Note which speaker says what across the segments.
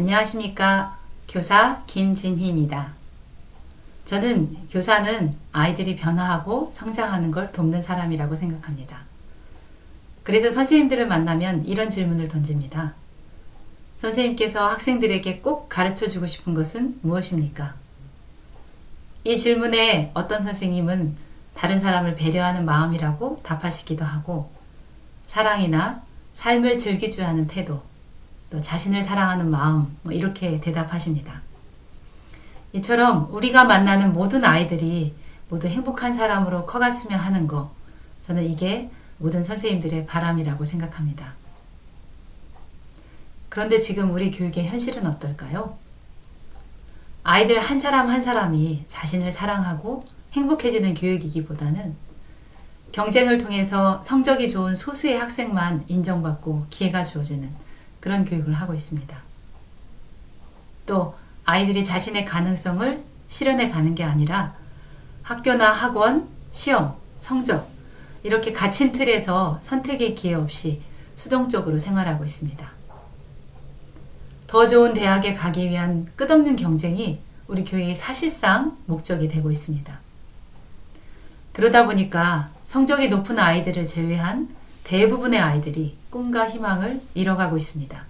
Speaker 1: 안녕하십니까. 교사 김진희입니다. 저는 교사는 아이들이 변화하고 성장하는 걸 돕는 사람이라고 생각합니다. 그래서 선생님들을 만나면 이런 질문을 던집니다. 선생님께서 학생들에게 꼭 가르쳐 주고 싶은 것은 무엇입니까? 이 질문에 어떤 선생님은 다른 사람을 배려하는 마음이라고 답하시기도 하고, 사랑이나 삶을 즐기려 하는 태도, 또 자신을 사랑하는 마음, 이렇게 대답하십니다. 이처럼 우리가 만나는 모든 아이들이 모두 행복한 사람으로 커갔으면 하는 거, 저는 이게 모든 선생님들의 바람이라고 생각합니다. 그런데 지금 우리 교육의 현실은 어떨까요? 아이들 한 사람 한 사람이 자신을 사랑하고 행복해지는 교육이기보다는 경쟁을 통해서 성적이 좋은 소수의 학생만 인정받고 기회가 주어지는 그런 교육을 하고 있습니다. 또 아이들이 자신의 가능성을 실현해 가는 게 아니라 학교나 학원, 시험, 성적 이렇게 갇힌 틀에서 선택의 기회 없이 수동적으로 생활하고 있습니다. 더 좋은 대학에 가기 위한 끝없는 경쟁이 우리 교회의 사실상 목적이 되고 있습니다. 그러다 보니까 성적이 높은 아이들을 제외한 대부분의 아이들이 꿈과 희망을 잃어가고 있습니다.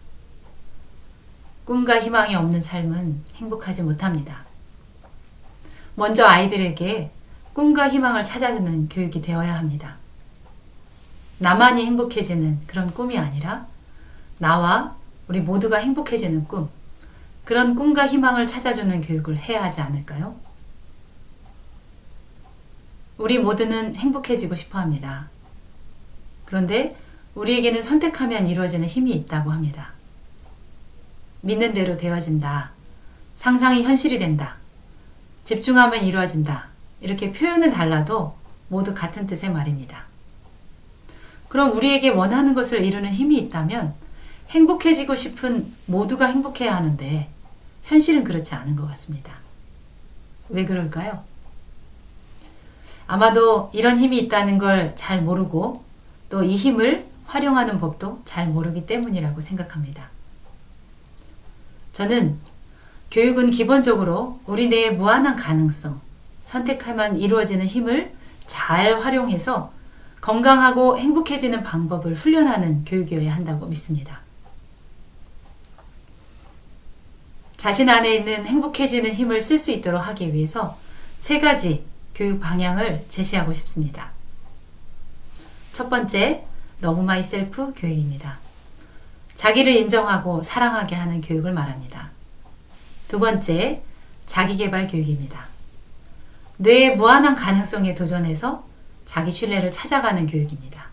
Speaker 1: 꿈과 희망이 없는 삶은 행복하지 못합니다. 먼저 아이들에게 꿈과 희망을 찾아주는 교육이 되어야 합니다. 나만이 행복해지는 그런 꿈이 아니라 나와 우리 모두가 행복해지는 꿈, 그런 꿈과 희망을 찾아주는 교육을 해야 하지 않을까요? 우리 모두는 행복해지고 싶어 합니다. 그런데 우리에게는 선택하면 이루어지는 힘이 있다고 합니다. 믿는 대로 되어진다. 상상이 현실이 된다. 집중하면 이루어진다. 이렇게 표현은 달라도 모두 같은 뜻의 말입니다. 그럼 우리에게 원하는 것을 이루는 힘이 있다면 행복해지고 싶은 모두가 행복해야 하는데 현실은 그렇지 않은 것 같습니다. 왜 그럴까요? 아마도 이런 힘이 있다는 걸 잘 모르고 또 이 힘을 활용하는 법도 잘 모르기 때문이라고 생각합니다. 저는 교육은 기본적으로 우리 내의 무한한 가능성, 선택하면 이루어지는 힘을 잘 활용해서 건강하고 행복해지는 방법을 훈련하는 교육이어야 한다고 믿습니다. 자신 안에 있는 행복해지는 힘을 쓸 수 있도록 하기 위해서 3가지 교육 방향을 제시하고 싶습니다. 첫 번째, 러브 마이 셀프 교육입니다. 자기를 인정하고 사랑하게 하는 교육을 말합니다. 두 번째, 자기계발 교육입니다. 뇌의 무한한 가능성에 도전해서 자기 신뢰를 찾아가는 교육입니다.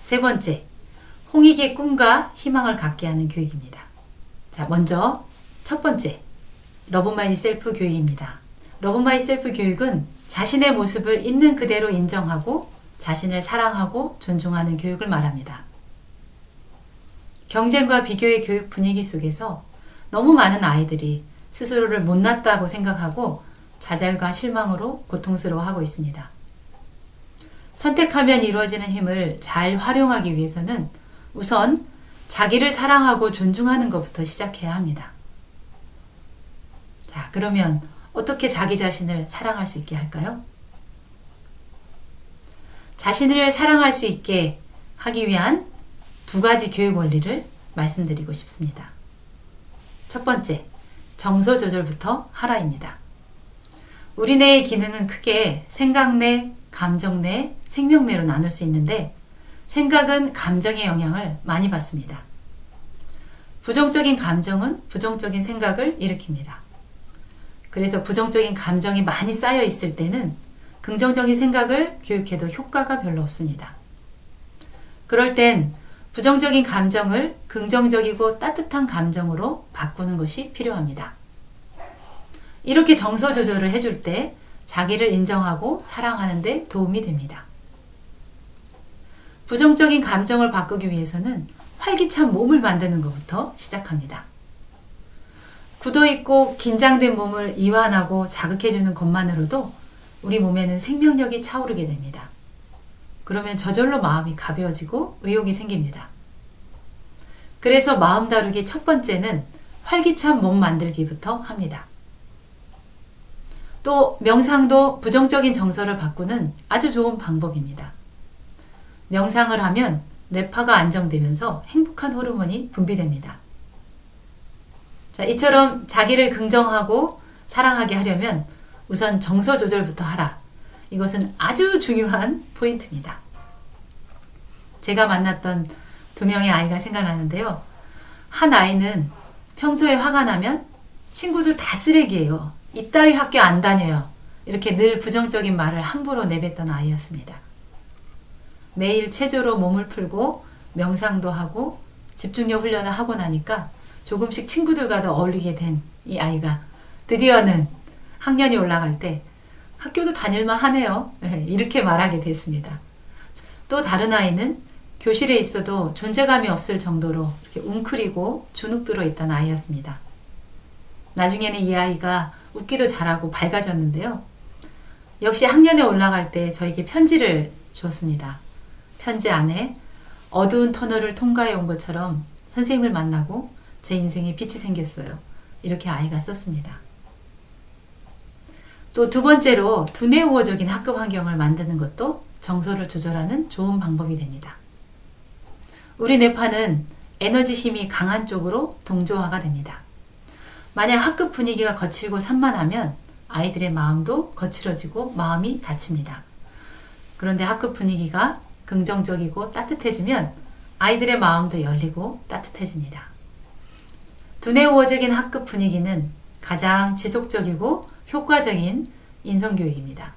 Speaker 1: 세 번째, 홍익의 꿈과 희망을 갖게 하는 교육입니다. 자, 먼저 첫 번째, 러브 마이 셀프 교육입니다. 러브 마이 셀프 교육은 자신의 모습을 있는 그대로 인정하고 자신을 사랑하고 존중하는 교육을 말합니다. 경쟁과 비교의 교육 분위기 속에서 너무 많은 아이들이 스스로를 못났다고 생각하고 좌절과 실망으로 고통스러워하고 있습니다. 선택하면 이루어지는 힘을 잘 활용하기 위해서는 우선 자기를 사랑하고 존중하는 것부터 시작해야 합니다. 자, 그러면 어떻게 자기 자신을 사랑할 수 있게 할까요? 자신을 사랑할 수 있게 하기 위한 2가지 교육 원리를 말씀드리고 싶습니다. 첫 번째, 정서 조절부터 하라입니다. 우리 뇌의 기능은 크게 생각뇌, 감정뇌, 생명뇌로 나눌 수 있는데 생각은 감정의 영향을 많이 받습니다. 부정적인 감정은 부정적인 생각을 일으킵니다. 그래서 부정적인 감정이 많이 쌓여 있을 때는 긍정적인 생각을 교육해도 효과가 별로 없습니다. 그럴 땐 부정적인 감정을 긍정적이고 따뜻한 감정으로 바꾸는 것이 필요합니다. 이렇게 정서 조절을 해줄 때 자기를 인정하고 사랑하는 데 도움이 됩니다. 부정적인 감정을 바꾸기 위해서는 활기찬 몸을 만드는 것부터 시작합니다. 굳어있고 긴장된 몸을 이완하고 자극해주는 것만으로도 우리 몸에는 생명력이 차오르게 됩니다. 그러면 저절로 마음이 가벼워지고 의욕이 생깁니다. 그래서 마음 다루기 첫 번째는 활기찬 몸 만들기부터 합니다. 또 명상도 부정적인 정서를 바꾸는 아주 좋은 방법입니다. 명상을 하면 뇌파가 안정되면서 행복한 호르몬이 분비됩니다. 자, 이처럼 자기를 긍정하고 사랑하게 하려면 우선 정서 조절부터 하라. 이것은 아주 중요한 포인트입니다. 제가 만났던 2명의 아이가 생각나는데요. 한 아이는 평소에 화가 나면 친구들 다 쓰레기예요. 이따위 학교 안 다녀요. 이렇게 늘 부정적인 말을 함부로 내뱉던 아이였습니다. 매일 체조로 몸을 풀고 명상도 하고 집중력 훈련을 하고 나니까 조금씩 친구들과도 어울리게 된 이 아이가 드디어는 학년이 올라갈 때 학교도 다닐만 하네요. 이렇게 말하게 됐습니다. 또 다른 아이는 교실에 있어도 존재감이 없을 정도로 이렇게 웅크리고 주눅 들어 있던 아이였습니다. 나중에는 이 아이가 웃기도 잘하고 밝아졌는데요. 역시 학년에 올라갈 때 저에게 편지를 주었습니다. 편지 안에 어두운 터널을 통과해 온 것처럼 선생님을 만나고 제 인생에 빛이 생겼어요. 이렇게 아이가 썼습니다. 또 두 번째로 두뇌 우호적인 학급 환경을 만드는 것도 정서를 조절하는 좋은 방법이 됩니다. 우리 뇌파는 에너지 힘이 강한 쪽으로 동조화가 됩니다. 만약 학급 분위기가 거칠고 산만하면 아이들의 마음도 거칠어지고 마음이 다칩니다. 그런데 학급 분위기가 긍정적이고 따뜻해지면 아이들의 마음도 열리고 따뜻해집니다. 두뇌 우호적인 학급 분위기는 가장 지속적이고 효과적인 인성교육입니다.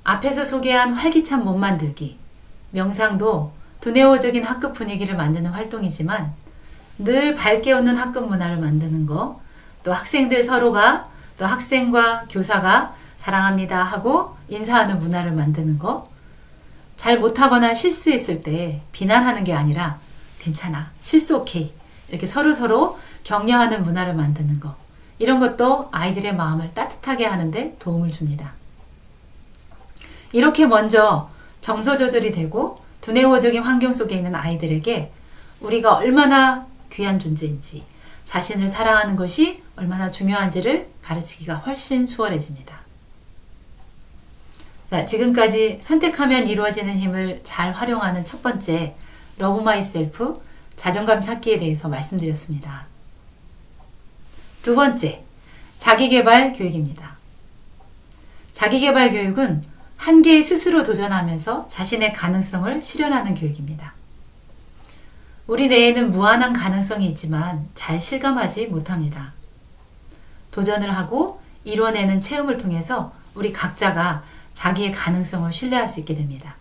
Speaker 1: 앞에서 소개한 활기찬 몸 만들기, 명상도 두뇌 우호적인 학급 분위기를 만드는 활동이지만 늘 밝게 웃는 학급 문화를 만드는 거, 또 학생들 서로가 또 학생과 교사가 사랑합니다 하고 인사하는 문화를 만드는 거, 잘 못하거나 실수했을 때 비난하는 게 아니라 괜찮아, 실수 오케이 이렇게 서로 격려하는 문화를 만드는 거, 이런 것도 아이들의 마음을 따뜻하게 하는데 도움을 줍니다. 이렇게 먼저 정서 조절이 되고 두뇌 우호적인 환경 속에 있는 아이들에게 우리가 얼마나 귀한 존재인지, 자신을 사랑하는 것이 얼마나 중요한지를 가르치기가 훨씬 수월해집니다. 자, 지금까지 선택하면 이루어지는 힘을 잘 활용하는 첫 번째 러브 마이셀프, 자존감 찾기에 대해서 말씀드렸습니다. 두 번째, 자기계발 교육입니다. 자기계발 교육은 한계에 스스로 도전하면서 자신의 가능성을 실현하는 교육입니다. 우리 뇌에는 무한한 가능성이 있지만 잘 실감하지 못합니다. 도전을 하고 이뤄내는 체험을 통해서 우리 각자가 자기의 가능성을 신뢰할 수 있게 됩니다.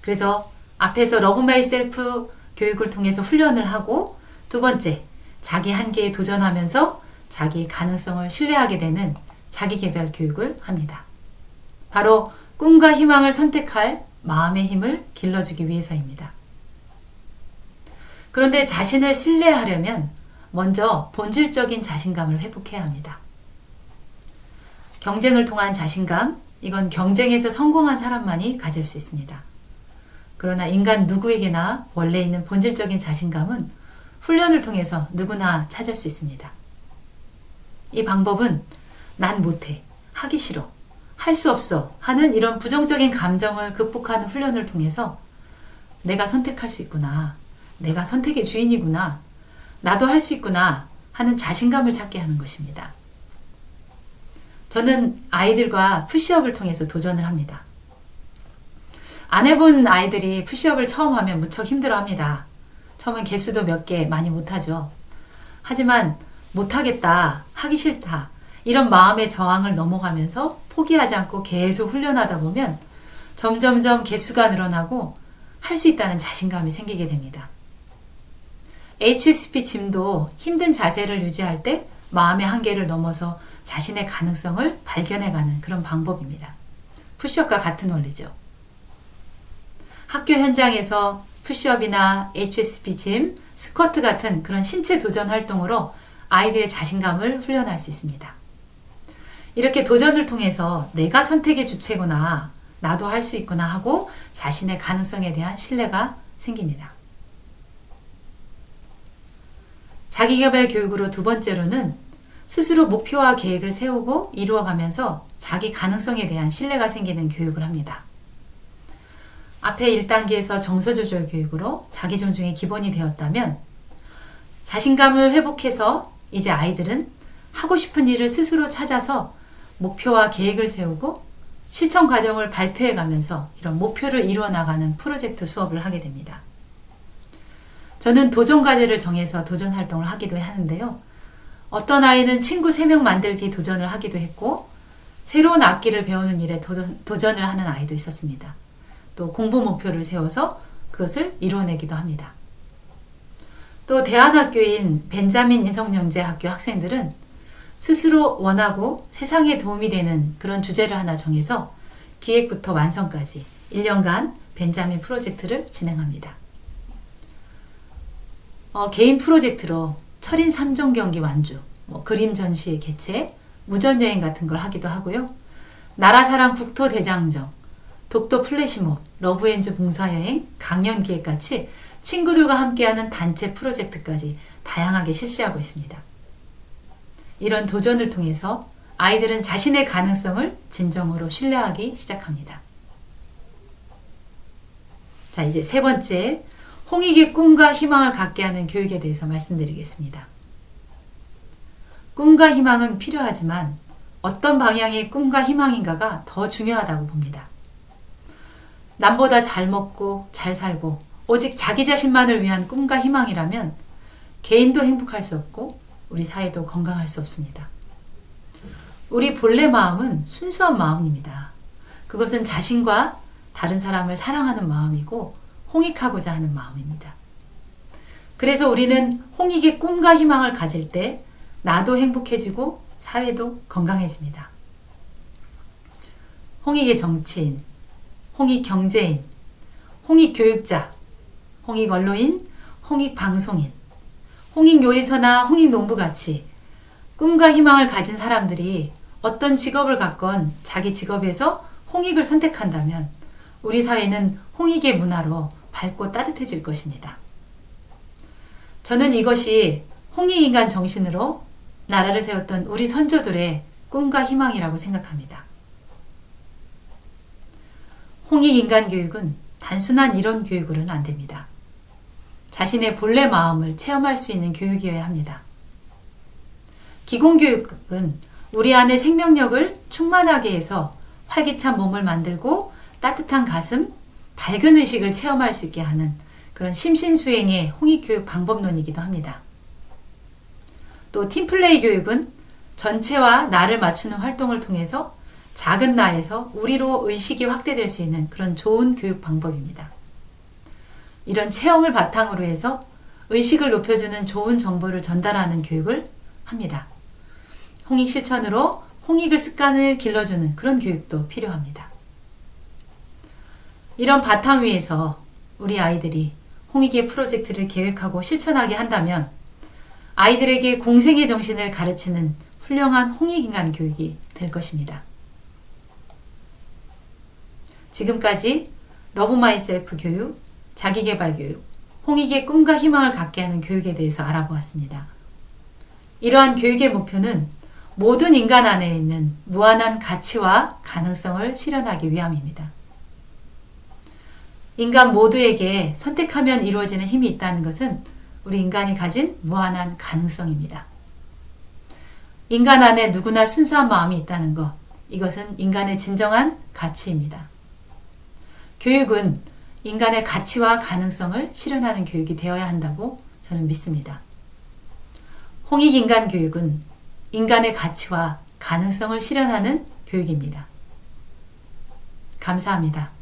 Speaker 1: 그래서 앞에서 러브 마이셀프 교육을 통해서 훈련을 하고, 두 번째, 자기 한계에 도전하면서 자기의 가능성을 신뢰하게 되는 자기계발 교육을 합니다. 바로 꿈과 희망을 선택할 마음의 힘을 길러주기 위해서입니다. 그런데 자신을 신뢰하려면 먼저 본질적인 자신감을 회복해야 합니다. 경쟁을 통한 자신감, 이건 경쟁에서 성공한 사람만이 가질 수 있습니다. 그러나 인간 누구에게나 원래 있는 본질적인 자신감은 훈련을 통해서 누구나 찾을 수 있습니다. 이 방법은 난 못해, 하기 싫어, 할 수 없어 하는 이런 부정적인 감정을 극복하는 훈련을 통해서 내가 선택할 수 있구나, 내가 선택의 주인이구나, 나도 할 수 있구나 하는 자신감을 찾게 하는 것입니다. 저는 아이들과 푸시업을 통해서 도전을 합니다. 안 해본 아이들이 푸시업을 처음 하면 무척 힘들어합니다. 처음엔 개수도 몇 개 많이 못하죠. 하지만 못하겠다, 하기 싫다 이런 마음의 저항을 넘어가면서 포기하지 않고 계속 훈련하다 보면 점점점 개수가 늘어나고 할 수 있다는 자신감이 생기게 됩니다. HSP 짐도 힘든 자세를 유지할 때 마음의 한계를 넘어서 자신의 가능성을 발견해가는 그런 방법입니다. 푸시업과 같은 원리죠. 학교 현장에서 푸시업이나 HSP 짐, 스쿼트 같은 그런 신체 도전 활동으로 아이들의 자신감을 훈련할 수 있습니다. 이렇게 도전을 통해서 내가 선택의 주체구나, 나도 할 수 있구나 하고 자신의 가능성에 대한 신뢰가 생깁니다. 자기개발 교육으로 두 번째로는 스스로 목표와 계획을 세우고 이루어가면서 자기 가능성에 대한 신뢰가 생기는 교육을 합니다. 앞에 1단계에서 정서조절 교육으로 자기 존중이 기본이 되었다면 자신감을 회복해서 이제 아이들은 하고 싶은 일을 스스로 찾아서 목표와 계획을 세우고 실천 과정을 발표해 가면서 이런 목표를 이루어 나가는 프로젝트 수업을 하게 됩니다. 저는 도전 과제를 정해서 도전 활동을 하기도 하는데요. 어떤 아이는 친구 3명 만들기 도전을 하기도 했고 새로운 악기를 배우는 일에 도전을 하는 아이도 있었습니다. 또 공부 목표를 세워서 그것을 이루어내기도 합니다. 또 대안학교인 벤자민 인성영재학교 학생들은 스스로 원하고 세상에 도움이 되는 그런 주제를 하나 정해서 기획부터 완성까지 1년간 벤자민 프로젝트를 진행합니다. 개인 프로젝트로 철인 3종 경기 완주, 그림 전시 개최, 무전여행 같은 걸 하기도 하고요. 나라사랑 국토대장정, 독도 플래시몹, 러브엔즈 봉사여행, 강연 기획같이 친구들과 함께하는 단체 프로젝트까지 다양하게 실시하고 있습니다. 이런 도전을 통해서 아이들은 자신의 가능성을 진정으로 신뢰하기 시작합니다. 자, 이제 세 번째, 홍익의 꿈과 희망을 갖게 하는 교육에 대해서 말씀드리겠습니다. 꿈과 희망은 필요하지만 어떤 방향의 꿈과 희망인가가 더 중요하다고 봅니다. 남보다 잘 먹고 잘 살고 오직 자기 자신만을 위한 꿈과 희망이라면 개인도 행복할 수 없고 우리 사회도 건강할 수 없습니다. 우리 본래 마음은 순수한 마음입니다. 그것은 자신과 다른 사람을 사랑하는 마음이고 홍익하고자 하는 마음입니다. 그래서 우리는 홍익의 꿈과 희망을 가질 때 나도 행복해지고 사회도 건강해집니다. 홍익의 정치인, 홍익 경제인, 홍익 교육자, 홍익 언론인, 홍익 방송인, 홍익 요리사나 홍익 농부같이 꿈과 희망을 가진 사람들이 어떤 직업을 갖건 자기 직업에서 홍익을 선택한다면 우리 사회는 홍익의 문화로 밝고 따뜻해질 것입니다. 저는 이것이 홍익인간 정신으로 나라를 세웠던 우리 선조들의 꿈과 희망이라고 생각합니다. 홍익인간 교육은 단순한 이론 교육으로는 안 됩니다. 자신의 본래 마음을 체험할 수 있는 교육이어야 합니다. 기공교육은 우리 안의 생명력을 충만하게 해서 활기찬 몸을 만들고 따뜻한 가슴, 밝은 의식을 체험할 수 있게 하는 그런 심신수행의 홍익교육 방법론이기도 합니다. 또 팀플레이 교육은 전체와 나를 맞추는 활동을 통해서 작은 나에서 우리로 의식이 확대될 수 있는 그런 좋은 교육 방법입니다. 이런 체험을 바탕으로 해서 의식을 높여주는 좋은 정보를 전달하는 교육을 합니다. 홍익 실천으로 홍익을 습관을 길러주는 그런 교육도 필요합니다. 이런 바탕 위에서 우리 아이들이 홍익의 프로젝트를 계획하고 실천하게 한다면 아이들에게 공생의 정신을 가르치는 훌륭한 홍익인간 교육이 될 것입니다. 지금까지 러브 마이셀프 교육, 자기개발 교육, 홍익의 꿈과 희망을 갖게 하는 교육에 대해서 알아보았습니다. 이러한 교육의 목표는 모든 인간 안에 있는 무한한 가치와 가능성을 실현하기 위함입니다. 인간 모두에게 선택하면 이루어지는 힘이 있다는 것은 우리 인간이 가진 무한한 가능성입니다. 인간 안에 누구나 순수한 마음이 있다는 것, 이것은 인간의 진정한 가치입니다. 교육은 인간의 가치와 가능성을 실현하는 교육이 되어야 한다고 저는 믿습니다. 홍익인간 교육은 인간의 가치와 가능성을 실현하는 교육입니다. 감사합니다.